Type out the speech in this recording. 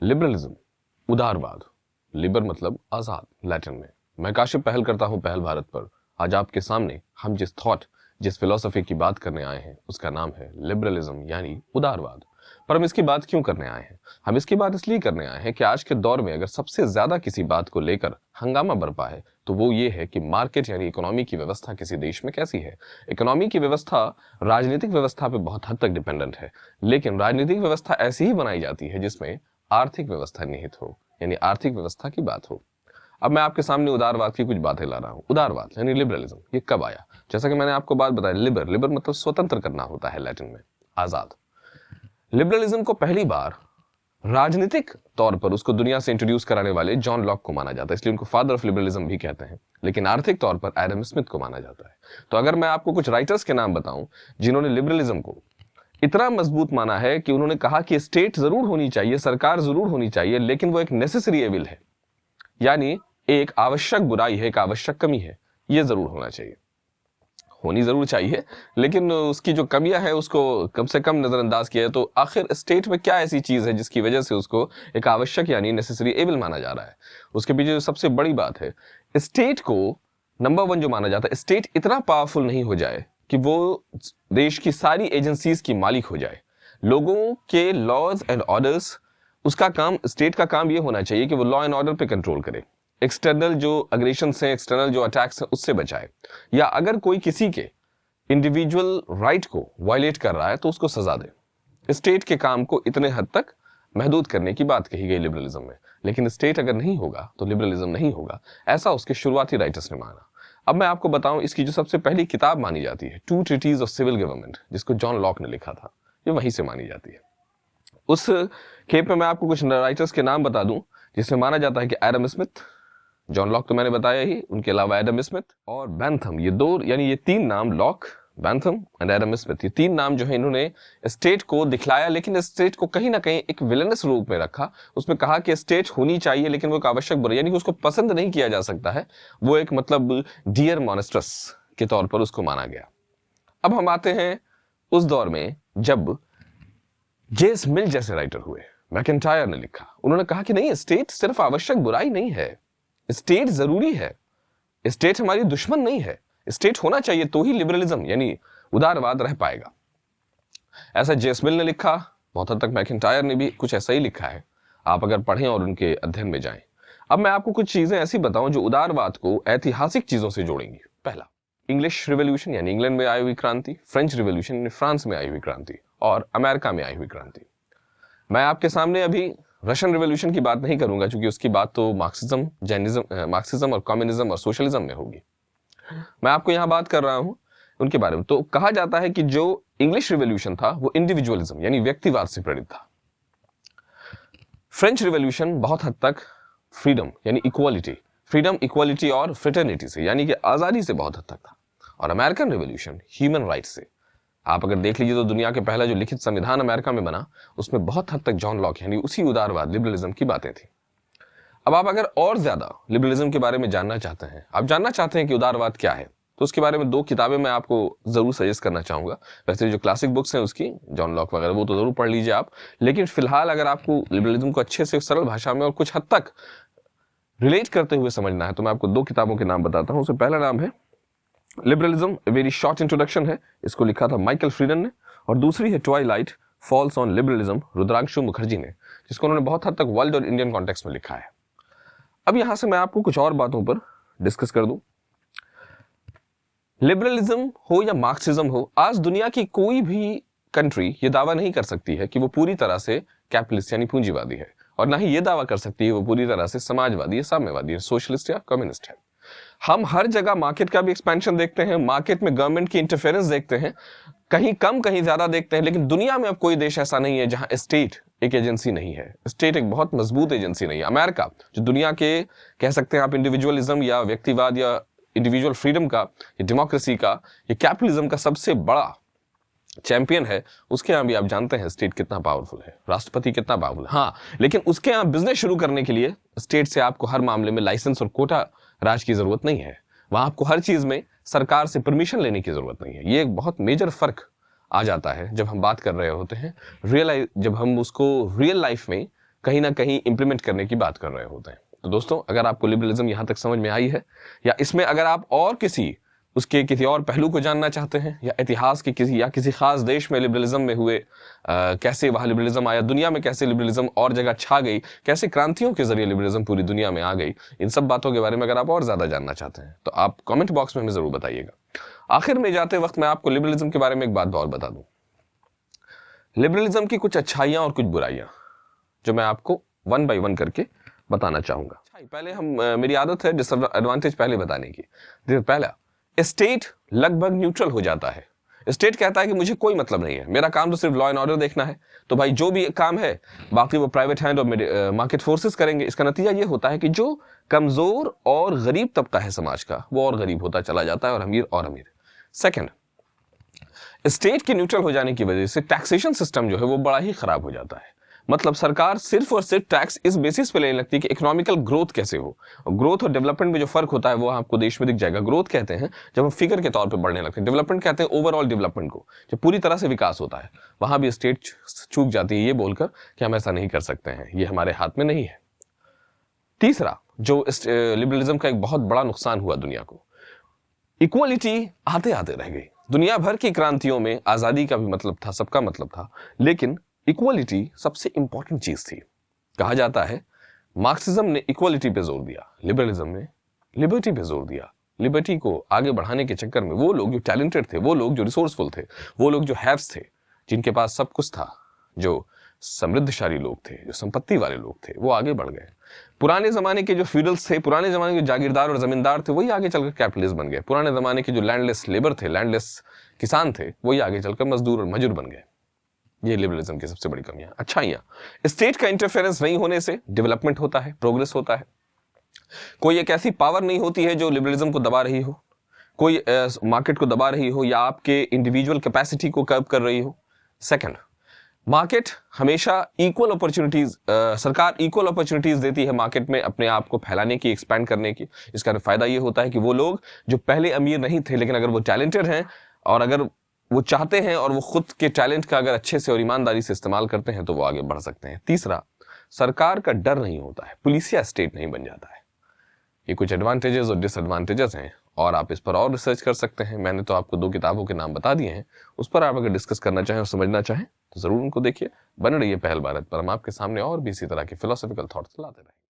Liberalism, उदारवाद। Libre मतलब आजाद Latin में। मैं काशिफ पहल करता हूं पहल भारत पर। आज आपके सामने हम जिस थॉट, जिस फिलॉसफी की बात करने आए हैं उसका नाम है लिबरलिज्म यानी उदारवाद। पर हम इसकी बात क्यों करने आए हैं? हम इसकी बात इसलिए करने आए हैं कि आज के दौर में अगर सबसे ज्यादा किसी बात को लेकर हंगामा बरपा है तो वो ये है कि मार्केट यानी इकोनॉमी की व्यवस्था किसी देश में कैसी है। इकोनॉमी की व्यवस्था राजनीतिक व्यवस्था पे बहुत हद तक डिपेंडेंट है, लेकिन राजनीतिक व्यवस्था ऐसी ही बनाई जाती है जिसमें आर्थिक व्यवस्था निहित हो, यानी आर्थिक व्यवस्था की बात हो। अब मैं आपके सामने उदारवाद की कुछ बातें ला रहा हूं। उदारवाद यानी लिबरलिज्म, ये कब आया? जैसा कि मैंने आपको बात बताई, लिबर मतलब स्वतंत्र करना होता है लैटिन में, आजाद। लिबरलिज्म को पहली बार राजनीतिक तौर पर उसको दुनिया से इंट्रोड्यूस कराने वाले जॉन लॉक को माना जाता है, इसलिए उनको फादर ऑफ लिबरलिज्म भी कहते हैं। लेकिन आर्थिक तौर पर एडम स्मिथ को माना जाता है। तो अगर मैं आपको कुछ राइटर्स के नाम बताऊं जिन्होंने लिबरलिज्म को इतना मजबूत माना है कि उन्होंने कहा कि स्टेट जरूर होनी चाहिए, सरकार जरूर होनी चाहिए, लेकिन वो एक नेसेसरी एविल है, यानी एक आवश्यक बुराई है, एक आवश्यक कमी है, ये जरूर होना चाहिए, होनी जरूर चाहिए, लेकिन उसकी जो कमियां हैं उसको कम से कम नजरअंदाज किया है। तो आखिर स्टेट में क्या ऐसी चीज है जिसकी वजह से उसको एक आवश्यक यानी नेसेसरी एविल माना जा रहा है? उसके पीछे जो सबसे बड़ी बात है, स्टेट को नंबर 1 जो माना जाता है, स्टेट इतना पावरफुल नहीं हो जाए कि वो देश की सारी एजेंसीज की मालिक हो जाए। लोगों के लॉज एंड ऑर्डर्स, उसका काम, स्टेट का काम ये होना चाहिए कि वो लॉ एंड ऑर्डर पे कंट्रोल करे, एक्सटर्नल जो अग्रेशन हैं, एक्सटर्नल जो अटैक्स हैं उससे बचाए, या अगर कोई किसी के इंडिविजुअल राइट को वायलेट कर रहा है तो उसको सजा दे। स्टेट के काम को इतने हद तक महदूद करने की बात कही गई लिबरलिज्म में। लेकिन स्टेट अगर नहीं होगा तो लिबरलिज्म नहीं होगा, ऐसा उसके शुरुआती राइटर्स ने माना। अब मैं आपको बताऊं, इसकी जो सबसे पहली किताब मानी जाती है, 2 ट्रीटीज ऑफ सिविल गवर्नमेंट, जिसको जॉन लॉक ने लिखा था, ये वहीं से मानी जाती है। उस खेप में मैं आपको कुछ राइटर्स के नाम बता दूं जिसमें माना जाता है कि एडम स्मिथ, जॉन लॉक तो मैंने बताया ही, उनके अलावा एडम स्मिथ और बैंथम, ये 2 यानी ये 3 नाम, lock, Bentham and Adam Smith, ये 3 नाम जो है इन्होंने स्टेट को दिखलाया, लेकिन स्टेट को कहीं ना कहीं एक विलनस रूप में रखा। उसमें कहा कि स्टेट होनी चाहिए लेकिन वो एक आवश्यक बुराई, यानी कि उसको पसंद नहीं किया जा सकता है, वो एक मतलब डियर मॉन्स्ट्रस के तौर पर उसको माना गया। अब हम आते हैं उस दौर में जब जेम्स मिल जैसे राइटर हुए, मैकेंटायर ने लिखा, उन्होंने कहा कि नहीं, स्टेट सिर्फ आवश्यक बुराई नहीं है, स्टेट जरूरी है, स्टेट हमारी दुश्मन नहीं है, स्टेट होना चाहिए तो ही लिबरलिज्म यानी उदारवाद रह पाएगा। ऐसा जेम्स मिल ने लिखा, बहुत हद तक मैकेंटायर ने भी कुछ ऐसा ही लिखा है, आप अगर पढ़ें और उनके अध्ययन में जाएं। अब मैं आपको कुछ चीजें ऐसी बताऊं जो उदारवाद को ऐतिहासिक चीजों से जोड़ेंगी। पहला, इंग्लिश रिवॉल्यूशन यानी इंग्लैंड में आई हुई क्रांति, फ्रेंच रिवॉल्यूशन यानी फ्रांस में आई हुई क्रांति, और अमेरिका में आई हुई क्रांति। मैं आपके सामने अभी रशियन रिवॉल्यूशन की बात नहीं करूंगा क्योंकि उसकी बात तो मार्क्सिज्म, जैनिज्म, मार्क्सिज्म और कम्युनिज्म और सोशलिज्म में होगी। मैं आपको यहां बात कर रहा हूं उनके बारे में। तो कहा जाता है कि जो इंग्लिश रिवॉल्यूशन था वो इंडिविजुअलिज्म यानी व्यक्तिवाद से प्रेरित था। फ्रेंच रिवॉल्यूशन बहुत हद तक फ्रीडम यानी इक्वालिटी, फ्रीडम, इक्वालिटी और फ्रेटर्निटी से यानी कि आजादी से बहुत हद तक था। और अमेरिकन रिवॉल्यूशन ह्यूमन राइट्स से। आप अगर देख लीजिए तो दुनिया के पहला जो लिखित संविधान अमेरिका में बना उसमें बहुत हद तक जॉन लॉक यानी उसी उदारवाद लिबरलिज्म की बातें थी। अब आप अगर और ज्यादा लिबरलिज्म के बारे में जानना चाहते हैं, आप जानना चाहते हैं कि उदारवाद क्या है, तो उसके बारे में 2 किताबें मैं आपको जरूर सजेस्ट करना चाहूंगा। वैसे जो क्लासिक बुक्स हैं उसकी, जॉन लॉक वगैरह, वो तो जरूर पढ़ लीजिए आप। लेकिन फिलहाल अगर आपको लिबरलिज्म को अच्छे से सरल भाषा में और कुछ हद तक रिलेट करते हुए समझना है तो मैं आपको 2 किताबों के नाम बताता हूं। उसमें पहला नाम है लिबरलिज्म, वेरी शॉर्ट इंट्रोडक्शन है, इसको लिखा था माइकल फ्रीडन ने। और दूसरी है Twilight falls on liberalism, Rudrangshu Mukherjee ने, जिसको उन्होंने बहुत हद तक वर्ल्ड और इंडियन कॉन्टेक्स्ट में लिखा है। अब यहां से मैं आपको कुछ और बातों पर डिस्कस कर दूं। लिबरलिज्म हो या मार्क्सिज्म हो, आज दुनिया की कोई भी कंट्री ये दावा नहीं कर सकती है कि वो पूरी तरह से कैपिटलिस्ट यानी पूंजीवादी है, और ना ही ये दावा कर सकती है वो पूरी तरह से समाजवादी या साम्यवादी है, सोशलिस्ट या कम्युनिस्ट है। हम हर जगह मार्केट का भी एक्सपेंशन देखते हैं, मार्केट में गवर्नमेंट की इंटरफेरेंस देखते हैं, कहीं कम कहीं ज्यादा देखते हैं, लेकिन दुनिया में अब कोई देश ऐसा नहीं है जहां स्टेट एक एजेंसी नहीं है, स्टेट एक बहुत मजबूत एजेंसी नहीं है। अमेरिका जो दुनिया के कह सकते हैं आप इंडिविजुअलिज्म या व्यक्तिवाद या इंडिविजुअल फ्रीडम का, या डेमोक्रेसी का, या कैपिटलिज्म का सबसे बड़ा चैंपियन है, उसके यहां भी आप जानते हैं स्टेट कितना पावरफुल है, राष्ट्रपति कितना पावरफुल है। हाँ, लेकिन उसके यहां बिजनेस शुरू करने के लिए स्टेट से आपको हर मामले में लाइसेंस और कोटा राज की जरूरत नहीं है। वहां आपको हर चीज में सरकार से परमिशन लेने की जरूरत नहीं है। ये एक बहुत मेजर फर्क आ जाता है जब हम बात कर रहे होते हैं जब हम उसको रियल लाइफ में कहीं ना कहीं इंप्लीमेंट करने की बात कर रहे होते हैं। तो दोस्तों, अगर आपको लिबरलिज्म यहां तक समझ में आई है, या इसमें अगर आप और उसके किसी और पहलू को जानना चाहते हैं, या इतिहास के किसी खास देश में लिबरलिज्म में हुए कैसे वहां लिबरलिज्म आया, दुनिया में कैसे लिबरलिज्म और जगह छा गई, कैसे क्रांतियों के जरिए लिबरलिज्म पूरी दुनिया में आ गई, इन सब बातों के बारे में अगर आप और ज्यादा जानना चाहते हैं तो आप कमेंट बॉक्स में हमें जरूर बताइएगा। आखिर में जाते वक्त मैं आपको लिबरलिज्म के बारे में एक बात और बता दूं। लिबरलिज्म की कुछ अच्छाइयां और कुछ बुराइयां जो मैं आपको वन बाय वन करके बताना चाहूंगा। पहले मेरी आदत है डिसएडवांटेज पहले बताने की। पहला, स्टेट लगभग न्यूट्रल हो जाता है। स्टेट कहता है कि मुझे कोई मतलब नहीं है, मेरा काम तो सिर्फ लॉ एंड ऑर्डर देखना है, तो भाई जो भी काम है बाकी वो प्राइवेट हैंड और मार्केट फोर्सेस करेंगे। इसका नतीजा ये होता है कि जो कमजोर और गरीब तबका है समाज का, वो और गरीब होता चला जाता है और अमीर और अमीर। सेकंड, स्टेट के न्यूट्रल हो जाने की वजह से टैक्सेशन सिस्टम जो है वो बड़ा ही खराब हो जाता है। मतलब सरकार सिर्फ और सिर्फ टैक्स इस बेसिस पे लेने लगती है कि इकोनॉमिकल ग्रोथ कैसे हो। ग्रोथ और डेवलपमेंट में जो फर्क होता है वो आपको देश में दिख जाएगा। ग्रोथ कहते हैं जब हम फिगर के तौर पे बढ़ने लगते हैं, डेवलपमेंट कहते हैं ओवरऑल डेवलपमेंट को, जब पूरी तरह से विकास होता है। वहां भी स्टेट चूक जाती है ये बोलकर कि हम ऐसा नहीं कर सकते हैं, ये हमारे हाथ में नहीं है। तीसरा, जो लिबरलिज्म का एक बहुत बड़ा नुकसान हुआ दुनिया को, इक्वालिटी आते आते रह गई। दुनिया भर की क्रांतियों में आजादी का भी मतलब था, सबका मतलब था, लेकिन इक्वालिटी सबसे इंपॉर्टेंट चीज थी। कहा जाता है मार्क्सिज्म ने इक्वालिटी पे जोर दिया, लिबरलिज्म ने लिबर्टी पे जोर दिया। लिबर्टी को आगे बढ़ाने के चक्कर में वो लोग जो टैलेंटेड थे, वो लोग जो रिसोर्सफुल थे, वो लोग जो हैव्स थे, जिनके पास सब कुछ था, जो समृद्धशाली लोग थे, जो संपत्ति वाले लोग थे, वो आगे बढ़ गए। पुराने जमाने के जो फ्यूडल्स थे, पुराने जमाने के जागीरदार और जमींदार थे, वही आगे चलकर कैपिटलिस्ट बन गए। पुराने जमाने के जो लैंडलेस लेबर थे, लैंडलेस किसान थे, वही आगे चलकर मजदूर और मजूर बन गए। ये लिबरलिज्म की सबसे बड़ी कमियां। अच्छाइयां, स्टेट का इंटरफेरेंस नहीं होने से डेवलपमेंट होता है, प्रोग्रेस होता है। कोई एक ऐसी पावर नहीं होती है जो लिबरलिज्म को दबा रही हो, कोई मार्केट को दबा रही हो या आपके इंडिविजुअल कैपेसिटी को कर्व कर रही हो। सेकंड, मार्केट हमेशा इक्वल अपॉर्चुनिटीज, सरकार इक्वल अपॉर्चुनिटीज देती है मार्केट में अपने आप को फैलाने की, एक्सपैंड करने की। इसका फायदा ये होता है कि वो लोग जो पहले अमीर नहीं थे, लेकिन अगर वो टैलेंटेड हैं और अगर वो चाहते हैं और वो खुद के टैलेंट का अगर अच्छे से और ईमानदारी से इस्तेमाल करते हैं तो वो आगे बढ़ सकते हैं। तीसरा, सरकार का डर नहीं होता है, पुलिसिया स्टेट नहीं बन जाता है। ये कुछ एडवांटेजेस और डिसएडवांटेजेस हैं और आप इस पर और रिसर्च कर सकते हैं। मैंने तो आपको 2 किताबों के नाम बता दिए हैं, उस पर आप अगर डिस्कस करना चाहें और समझना चाहें तो जरूर उनको देखिए। बने रहिए पहल भारत पर, हम आपके सामने और भी इसी तरह के फिलोसॉफिकल थॉट्स लाते रहेंगे।